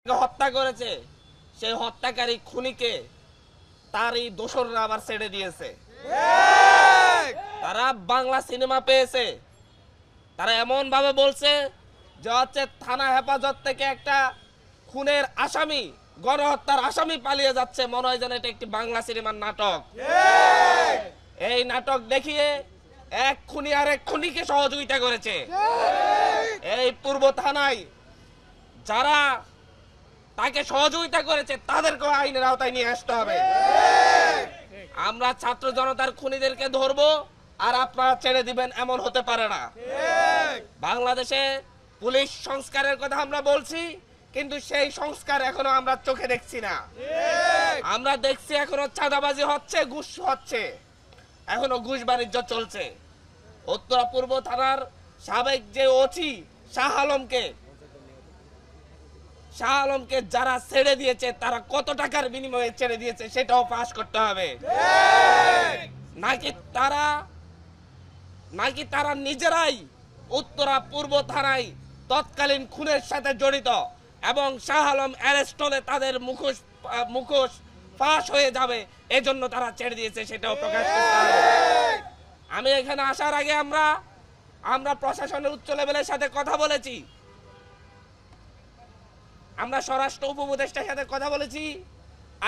হত্যা করেছে সেই হত্যাকারী খুনিকে তারই দোসররা আবার ছেড়ে দিয়েছে। তারা বাংলা সিনেমা পেয়েছে, তারা এমন ভাবে বলছে যে হচ্ছে থানা হেফাজত থেকে একটা খুনের আসামি, গণহত্যার আসামি পালিয়ে যাচ্ছে, মনে হয় যেন এটা একটি বাংলা সিনেমার নাটক। এই নাটক দেখিয়ে এক খুনি আর এক খুনিকে সহযোগিতা করেছে। এই পূর্ব থানায় যারা তাকে সহযোগিতা করেছে তাদেরকেও আইনের আওতায় নিয়ে আসতে হবে। আমরা ছাত্র জনতার খুনিদেরকে ধরবো আর আপনারা ছেড়ে দিবেন, এমন হতে পারে না। বাংলাদেশে পুলিশ সংস্কারের কথা আমরা বলছি, কিন্তু সেই সংস্কার এখনো আমরা চোখে দেখছি না। আমরা দেখছি এখনো চাঁদাবাজি হচ্ছে, ঘুষ হচ্ছে, এখনো ঘুষ বাণিজ্য চলছে। উত্তরা পূর্ব থানার সাবেক যে ওসি শাহ আলমকে যারা ছেড়ে দিয়েছে তারা কত টাকার বিনিময়ে ছেড়ে দিয়েছে সেটাও পাস করতে হবে। নাকি তারা নিজেরাই উত্তরা পূর্ব থানায় তৎকালীন খুনের সাথে জড়িত এবং শাহ আলম অ্যারেস্ট হলে তাদের মুখোশ ফাঁস হয়ে যাবে, এজন্য তারা ছেড়ে দিয়েছে, সেটাও প্রকাশ করতে হবে। আমি এখানে আসার আগে আমরা প্রশাসনের উচ্চ লেভেলের সাথে কথা বলেছি, আমরা স্বরাষ্ট্র উপদেষ্টার সাথে কথা বলেছি,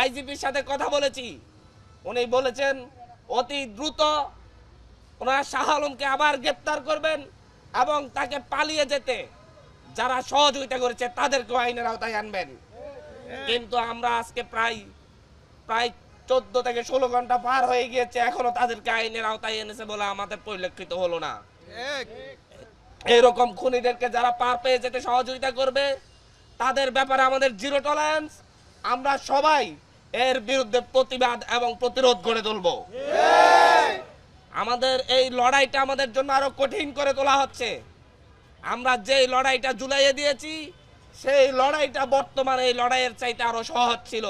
আইজিপির সাথে কথা বলেছি। উনি বলেছেন অতি দ্রুত ওনারা শাহ আলমকে আবার গ্রেপ্তার করবেন এবং তাকে পালিয়ে যেতে যারা সহযোগিতা করেছে তাদেরকে আইনের আওতায় আনবেন। কিন্তু আমরা আজকে প্রায় 14 থেকে 16 ঘন্টা পার হয়ে গিয়েছে, এখনো তাদেরকে আইনের আওতায় এনেছে বলে আমাদের পরিলক্ষিত হলো না। এইরকম খুনিদেরকে যারা পার পেয়ে যেতে সহযোগিতা করবে তাদের ব্যাপারে আমাদের জিরো টলারেন্স। আমরা সবাই এর বিরুদ্ধে প্রতিবাদ এবং প্রতিরোধ গড়ে তুলব। আমাদের এই লড়াইটা আমাদের জন্য আরো কঠিন করে তোলা হচ্ছে। আমরা যে লড়াইটা জুলাইয়ে দিয়েছি সেই লড়াইটা বর্তমানে এই লড়াইয়ের চাইতে আরো সহজ ছিল।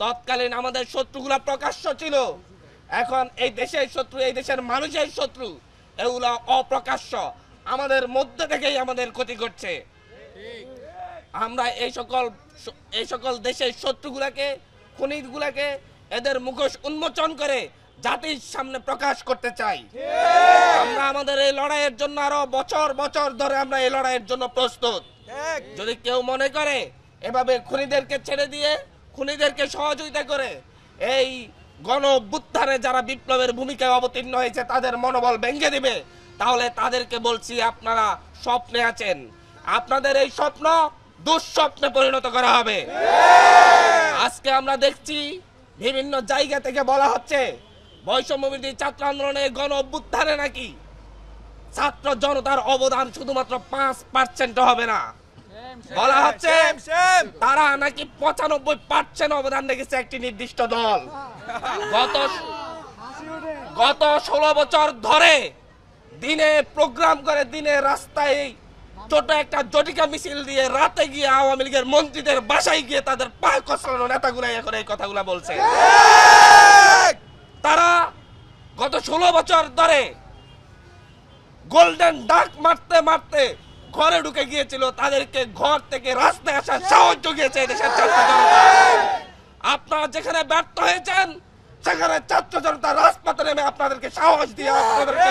তৎকালীন আমাদের শত্রুগুলা প্রকাশ্য ছিল, এখন এই দেশের শত্রু, এই দেশের মানুষের শত্রু, এগুলা অপ্রকাশ্য, আমাদের মধ্যে থেকেই আমাদের ক্ষতি করছে। আমরা এই সকল দেশের শত্রুগুলাকে, খুনিগুলাকে, এদের মুখোশ উন্মোচন করে জাতির সামনে প্রকাশ করতে চাই। আমরা আমাদের এই লড়াইয়ের জন্য আরো বছর বছর ধরে আমরা এই লড়াইয়ের জন্য প্রস্তুত। যদি কেউ মনে করে এভাবে খুনিদেরকে ছেড়ে দিয়ে, খুনিদেরকে সহযোগিতা করে এই গণ অভ্যুত্থানে যারা বিপ্লবের ভূমিকায় অবতীর্ণ হয়েছে তাদের মনোবল ভেঙে দিবে, তাহলে তাদেরকে বলছি আপনারা স্বপ্নে আছেন, আপনাদের এই স্বপ্ন দুঃস্বপ্নে পরিণত করা হবে। আজকে আমরা দেখছি বিভিন্ন জায়গা থেকে বলা হচ্ছে বৈষম্যবিরোধী ছাত্র আন্দোলনে গণ অভ্যুত্থানে নাকি ছাত্র জনতার অবদান শুধুমাত্র 5% হবে না, বলা হচ্ছে তারা নাকি 95% অবদান রেখেছে একটি নির্দিষ্ট দল। গত 16 বছর ধরে দিনে প্রোগ্রাম করে, দিনে রাস্তায় ছোট একটা জটিকা মিছিল দিয়ে, রাতে গিয়ে আওয়ামী লীগের মন্ত্রীদের বাসায় গিয়ে তাদের পা কচলানো নেতাগুলাই এখন এই কথাগুলা বলছে। তারা গত 16 বছর ধরে গোল্ডেন ডাক মারতে মারতে ঘরে ঢুকে গিয়েছিল, তাদেরকে ঘর থেকে রাস্তায় আসার সাহস জুগিয়েছে দেশের ছাত্র জনতা। আপনারা যেখানে ব্যর্থ হয়েছেন সেখানে ছাত্র জনতা রাজপথে নেমে আপনাদেরকে সাহস দিয়ে আপনাদেরকে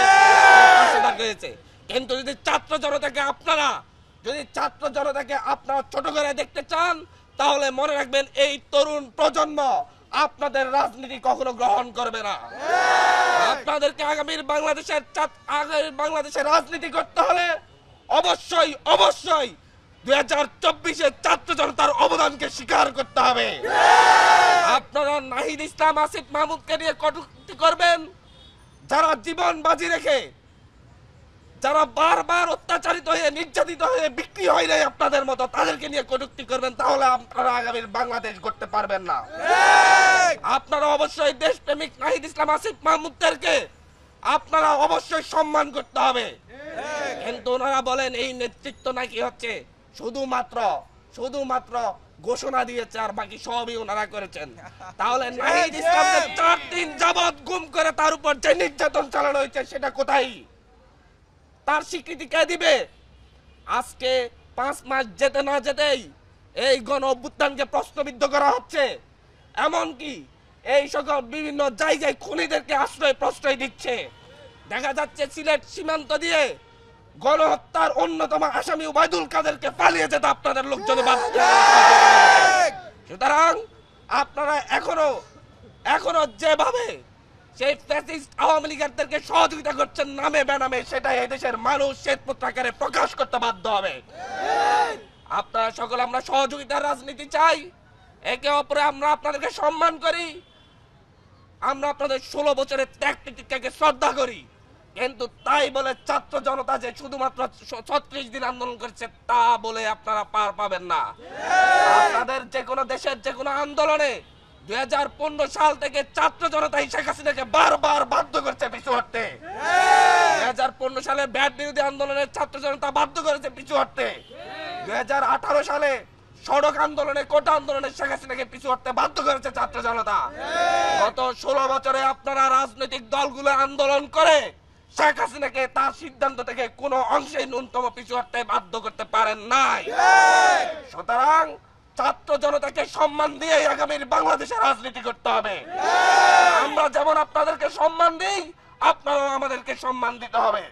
দাঁড়িয়েছে। কিন্তু যদি ছাত্র জনতাকে আপনারা ছোট করে দেখতে চান, তাহলে মনে রাখবেন এই তরুণ প্রজন্ম আপনাদের রাজনীতি কখনো গ্রহণ করবে না। আপনাদেরকে আগামীর বাংলাদেশের রাজনীতি করতে হলে অবশ্যই 2024-এর ছাত্র জনতার অবদানকে স্বীকার করতে হবে। আপনারা নাহিদ ইসলাম, আসিফ মাহমুদকে নিয়ে কটূক্তি করবেন, যারা জীবন বাজি রেখে, যারা বারবার অত্যাচারিত হয়ে, নির্যাতিত হয়ে বিক্রি হয় নাই আপনাদের মতো, তাদেরকে নিয়ে কটূক্তি করবেন, তাহলে আপনারা আগামীর বাংলাদেশ গড়তে পারবেন না। আপনারা অবশ্যই দেশপ্রেমিক নাহিদ ইসলাম, আসিফ মাহমুদদেরকে আপনারা অবশ্যই সম্মান করতে হবে। কিন্তু ওনারা বলেন এই নেতৃত্ব নাকি হচ্ছে শুধুমাত্র ঘোষণা দিয়েছে আর বাকি সবই ওনারা করেছেন। তাহলে নাহিদ ইসলামকে 4 দিন যাবৎ গুম করে তার উপর যে নির্যাতন চালানো হয়েছে সেটা কোথায়, তার স্বীকৃতি কে দিবে? আজকে 5 মাস যেতে না যেতেই এই গণ অভ্যুত্থানকে প্রশ্নবিদ্ধ করা হচ্ছে, এমনকি এই সকল বিভিন্ন জায়গায় খুনিদেরকে আশ্রয় প্রশ্রয় দিচ্ছে। দেখা যাচ্ছে সিলেট সীমান্ত দিয়ে গণহত্যার অন্যতম আসামি ওবায়দুল কাদেরকে পালিয়ে যেতে আপনাদের লোকজন বাধ্য। সুতরাং আপনারা এখনো যেভাবে সেই ফ্যাসিস্ট আওয়ামী লীগারদেরকে সহযোগিতা করছেন নামে বেনামে, সেটা এই দেশের মানুষ শ্বেতপত্রাকারে প্রকাশ করতে বাধ্য হবে। আপনারা সকল আমরা সহযোগিতার রাজনীতি চাই, একে অপরে আমরা আপনাদেরকে সম্মান করি, আমরা আপনাদের 16 বছরের ত্যাগ প্রতিজ্ঞাকে শ্রদ্ধা করি। কিন্তু তাই বলে ছাত্র জনতা যে শুধুমাত্র 36 দিন আন্দোলন করছে তা বলে আপনারা পার পাবেন না। আপনাদের যে কোনো দেশের যে কোনো আন্দোলনে 2015 সাল থেকে ছাত্র জনতা শেখ হাসিনাকে বারবার বাধ্য করছে পিছু হটতে। 2015 সালে ব্যাট বিরোধী আন্দোলনের ছাত্র জনতা বাধ্য করেছে পিছু হটতে। 2018 সালে সড়ক আন্দোলনে, কোটা আন্দোলনে শেখ হাসিনাকে পিছু হটতে বাধ্য করেছে ছাত্র জনতা। গত 16 বছরে আপনারা রাজনৈতিক দলগুলো আন্দোলন করে শেখ হাসিনাকে তার সিদ্ধান্ত থেকে কোনো অংশে ন্যূনতম পিছু হটতে বাধ্য করতে পারেন নাই। সুতরাং ছাত্র জনতাকে সম্মান দিয়ে আগামীর বাংলাদেশে রাজনীতি করতে হবে। আমরা যেমন আপনাদেরকে সম্মান দিই, আপনারাও আমাদেরকে সম্মান দিতে হবে।